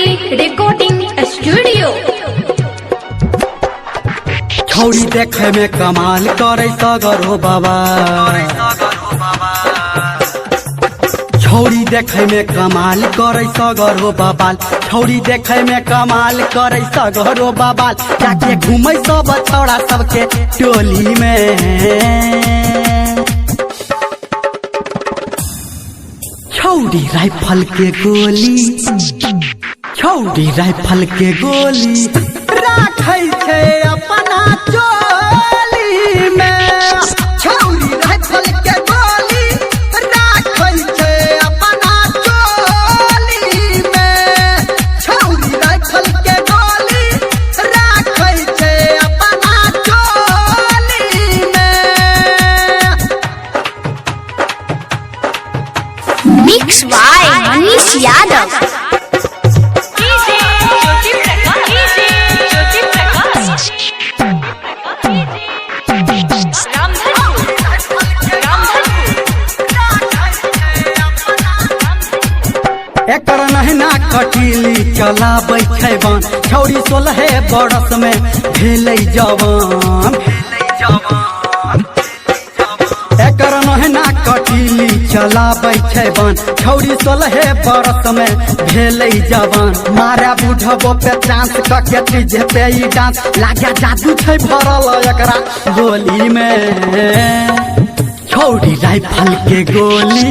Recording studio. छौरी देखे में कमाल करे सगर हो बाबा, छौरी देखे में कमाल करे सगर हो बाबा, छौरी देखे में कमाल करे सगर हो बाबा। जाके घूमे सब छौड़ा सबके टोली में, छौरी राइफल के गोली, छौरी राइफल के गोली राखै छै अपना चोली में। छौरी राइफल के गोली राखै छै अपना चोली में। छौरी राइफल के गोली राखै छै अपना चोली में। Mix by Manish Yadav. एकर नहना कटीली चलाबै छै बान, छौरी 16 बरस में भेलै जवान। एकर नहना कटीली चलाबै छै बान, छौरी 16 बरस में भेलै जवान। मारा बुढ़बो पे चांस कके तुझे पे ई डांस लागे जादू छै भरल एकरा गोली में। छौरी राइफल के गोली,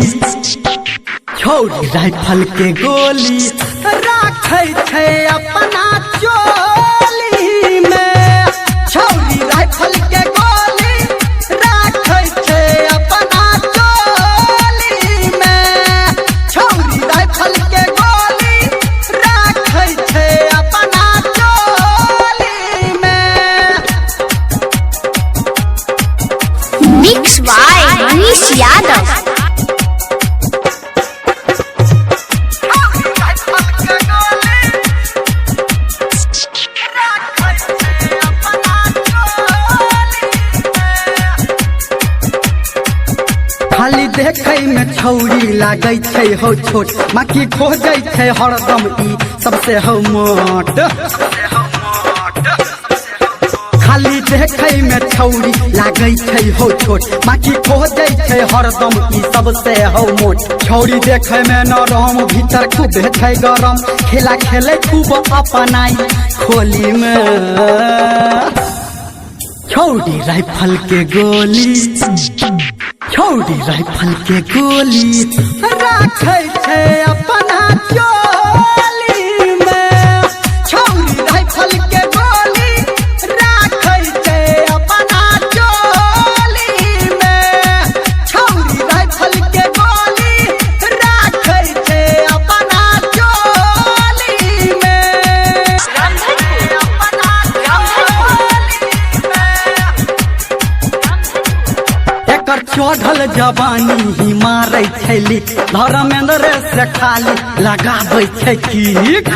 छौरी राइफल के गोली राखै छै अपना चोली में। छौरी राइफल के गोली राखै छै अपना चोली में। छौरी राइफल के गोली राखै छै अपना चोली में। Mix by Manish Yadav. खाली देखे में छौरी लागे छै हो छोट, माकी खोजे छै हरदम ई सबसे हो मोट। खाली देखे में छौरी लागे छै हो छोट, माकी खोजे छै हरदम ई सबसे हो मोट। छौरी देखे में नरम भीतर खूब छै गरम, खेला खेले खूब अपनाई खोली में। छौरी राइफल के गोली, छौरी राइफल के गोली राखै छै अपना चोली में। छौरी राइफल के गोली राखै छै अपना चोली में। छौरी राइफल के गोली राखै छै अपना चोली में। एकर चढ़ल जवानी ही मारै छैली, धर्मेंद्र से खाली लगाबै छै kick.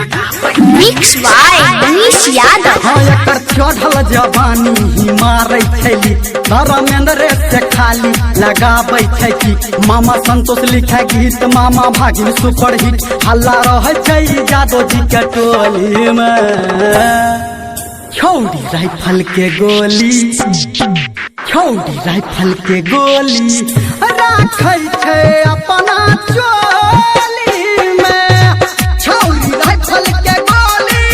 Mix by Manish Yadav. हाँ एकर चढ़ल जवानी ही मारै छैली, धर्मेंद्र से खाली लगाबै छै किक। मामा संतोष लिखे गीत, मामा भागिन सुपर हिट, हल्ला रहै छै जादव जी के टोली में। छौरी राइफल के गोली, छौरी राइफल के गोली राखै छै अपना चोली में। छौरी राइफल के गोली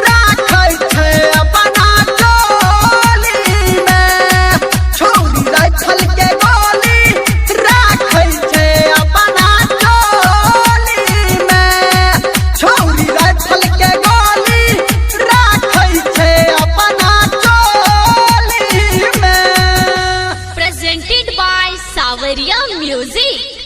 राखै छै अपना चोली में। छौरी राइफल के गोली राखै छै अपना चोली में। छौरी राइफल के गोली राखै छै अपना चोली में। Presented by Savaria Music।